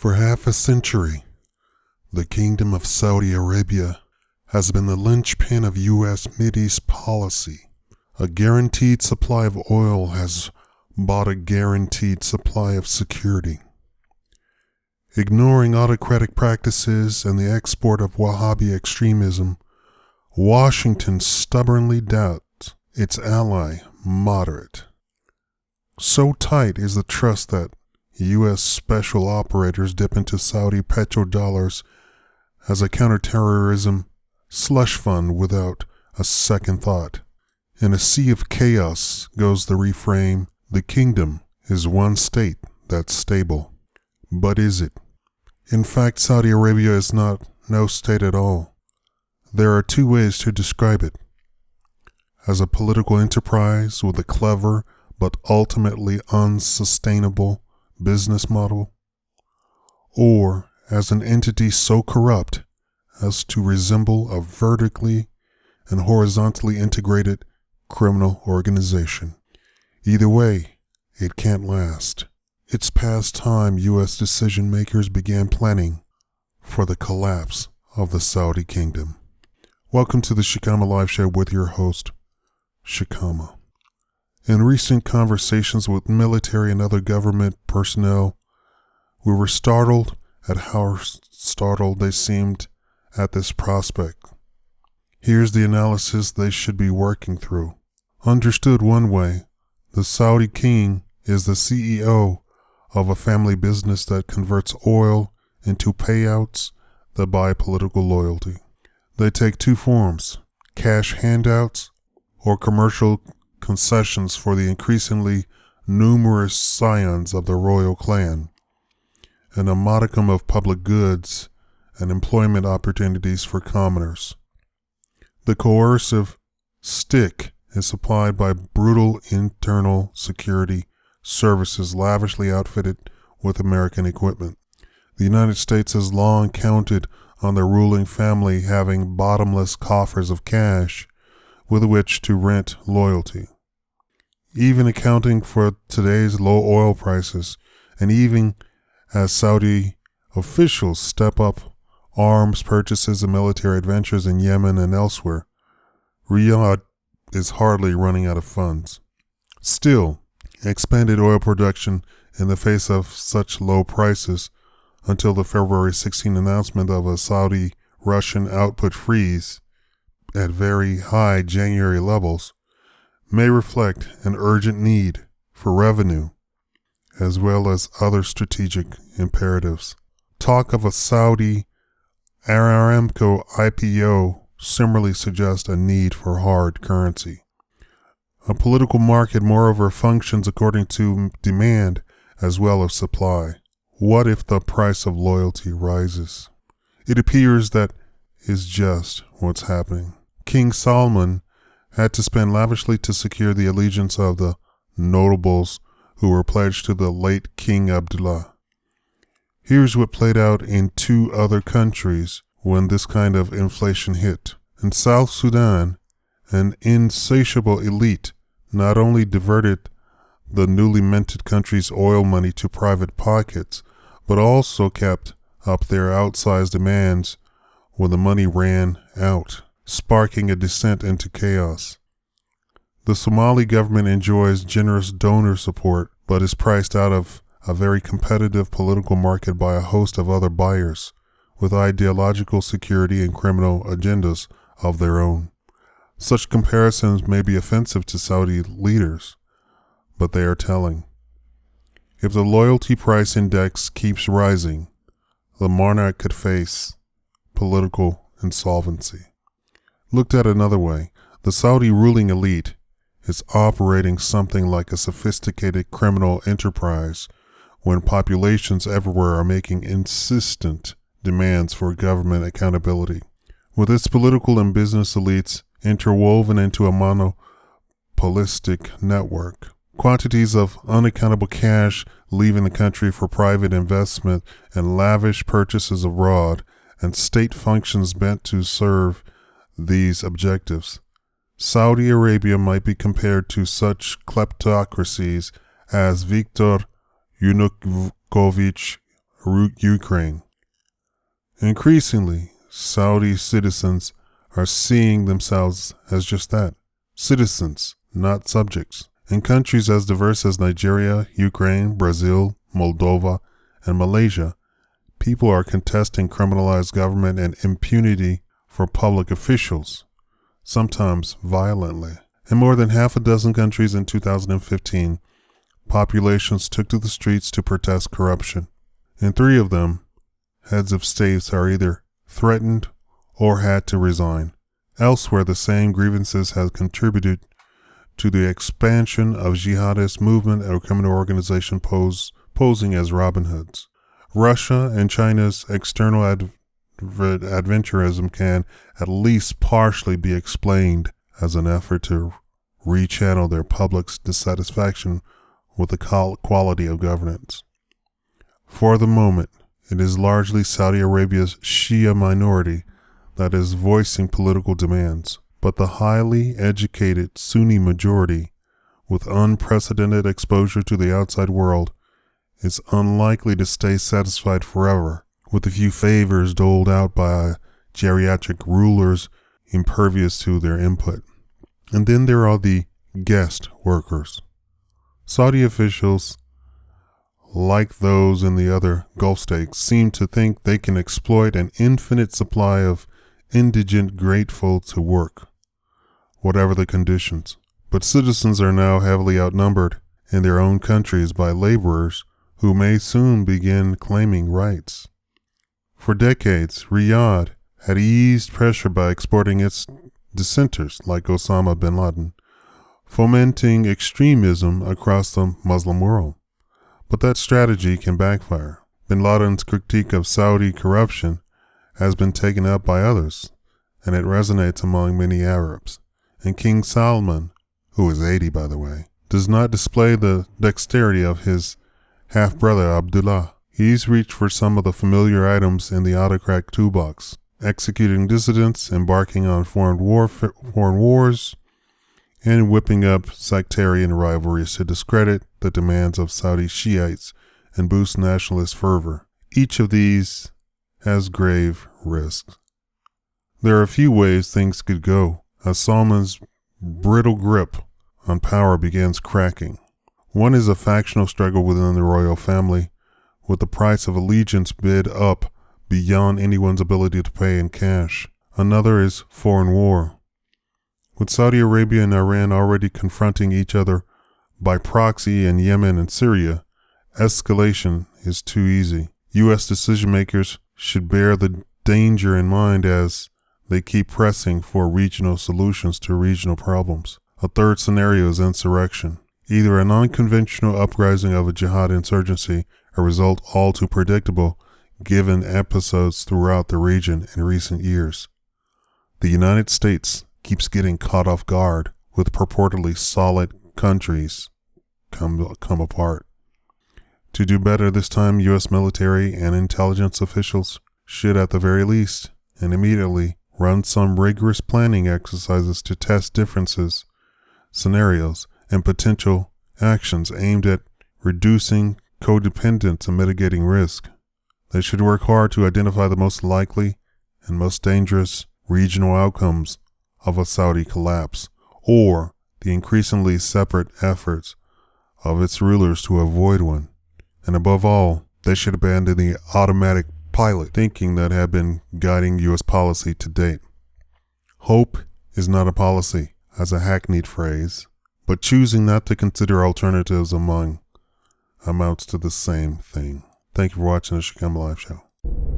For half a century, the Kingdom of Saudi Arabia has been the linchpin of U.S. Mideast policy. A guaranteed supply of oil has bought a guaranteed supply of security. Ignoring autocratic practices and the export of Wahhabi extremism, Washington stubbornly doubts its ally, moderate. So tight is the trust that U.S. special operators dip into Saudi petrodollars as a counterterrorism slush fund without a second thought. In a sea of chaos goes the reframe, the kingdom is one state that's stable. But is it? In fact, Saudi Arabia is not no state at all. There are two ways to describe it. As a political enterprise with a clever but ultimately unsustainable business model, or as an entity so corrupt as to resemble a vertically and horizontally integrated criminal organization. Either way, it can't last. It's past time U.S. decision makers began planning for the collapse of the Saudi kingdom. Welcome to the Shakaama Live Show with your host, Shakaama. In recent conversations with military and other government personnel, we were startled at how startled they seemed at this prospect. Here's the analysis they should be working through. Understood one way, the Saudi king is the CEO of a family business that converts oil into payouts that buy political loyalty. They take two forms, cash handouts or commercial concessions for the increasingly numerous scions of the royal clan, and a modicum of public goods and employment opportunities for commoners. The coercive stick is supplied by brutal internal security services lavishly outfitted with American equipment. The United States has long counted on the ruling family having bottomless coffers of cash with which to rent loyalty. Even accounting for today's low oil prices, and even as Saudi officials step up arms purchases and military adventures in Yemen and elsewhere, Riyadh is hardly running out of funds. Still, expanded oil production in the face of such low prices until the February 16 announcement of a Saudi-Russian output freeze at very high January levels may reflect an urgent need for revenue as well as other strategic imperatives. Talk of a Saudi Aramco IPO similarly suggests a need for hard currency. A political market, moreover, functions according to demand as well as supply. What if the price of loyalty rises? It appears that is just what's happening. King Salman had to spend lavishly to secure the allegiance of the notables who were pledged to the late King Abdullah. Here's what played out in two other countries when this kind of inflation hit. In South Sudan, an insatiable elite not only diverted the newly minted country's oil money to private pockets, but also kept up their outsized demands when the money ran out, sparking a descent into chaos. The Somali government enjoys generous donor support, but is priced out of a very competitive political market by a host of other buyers with ideological security and criminal agendas of their own. Such comparisons may be offensive to Saudi leaders, but they are telling. If the loyalty price index keeps rising, the monarch could face political insolvency. Looked at another way, the Saudi ruling elite is operating something like a sophisticated criminal enterprise when populations everywhere are making insistent demands for government accountability. With its political and business elites interwoven into a monopolistic network, quantities of unaccountable cash leaving the country for private investment and lavish purchases abroad, and state functions bent to serve these objectives. Saudi Arabia might be compared to such kleptocracies as Viktor Yanukovych Ukraine. Increasingly, Saudi citizens are seeing themselves as just that, citizens, not subjects. In countries as diverse as Nigeria, Ukraine, Brazil, Moldova, and Malaysia, people are contesting criminalized government and impunity for public officials, sometimes violently. In more than half a dozen countries in 2015, populations took to the streets to protest corruption. In 3 of them, heads of states are either threatened or had to resign. Elsewhere, the same grievances have contributed to the expansion of jihadist movement or criminal organization posing as Robin Hoods. Russia and China's external adventurism can at least partially be explained as an effort to rechannel their public's dissatisfaction with the quality of governance. For the moment, it is largely Saudi Arabia's Shia minority that is voicing political demands, but the highly educated Sunni majority, with unprecedented exposure to the outside world, is unlikely to stay satisfied forever with a few favors doled out by geriatric rulers impervious to their input. And then there are the guest workers. Saudi officials, like those in the other Gulf states, seem to think they can exploit an infinite supply of indigent grateful to work, whatever the conditions. But citizens are now heavily outnumbered in their own countries by laborers who may soon begin claiming rights. For decades, Riyadh had eased pressure by exporting its dissenters like Osama bin Laden, fomenting extremism across the Muslim world. But that strategy can backfire. Bin Laden's critique of Saudi corruption has been taken up by others, and it resonates among many Arabs. And King Salman, who is 80 by the way, does not display the dexterity of his half-brother Abdullah. He's reached for some of the familiar items in the autocrat toolbox, executing dissidents, embarking on foreign wars, and whipping up sectarian rivalries to discredit the demands of Saudi Shiites and boost nationalist fervor. Each of these has grave risks. There are a few ways things could go as Salman's brittle grip on power begins cracking. One is a factional struggle within the royal family, with the price of allegiance bid up beyond anyone's ability to pay in cash. Another is foreign war. With Saudi Arabia and Iran already confronting each other by proxy in Yemen and Syria, escalation is too easy. U.S. decision-makers should bear the danger in mind as they keep pressing for regional solutions to regional problems. A third scenario is insurrection, either an unconventional uprising of a jihad insurgency, a result all too predictable given episodes throughout the region in recent years. The United States keeps getting caught off guard with purportedly solid countries come apart. To do better this time, U.S. military and intelligence officials should at the very least and immediately run some rigorous planning exercises to test differences, scenarios, and potential actions aimed at reducing codependence and mitigating risk. They should work hard to identify the most likely and most dangerous regional outcomes of a Saudi collapse, or the increasingly separate efforts of its rulers to avoid one. And above all, they should abandon the automatic pilot thinking that had been guiding U.S. policy to date. Hope is not a policy, as a hackneyed phrase, but choosing not to consider alternatives amounts to the same thing. Thank you for watching the Shakaama Live Show.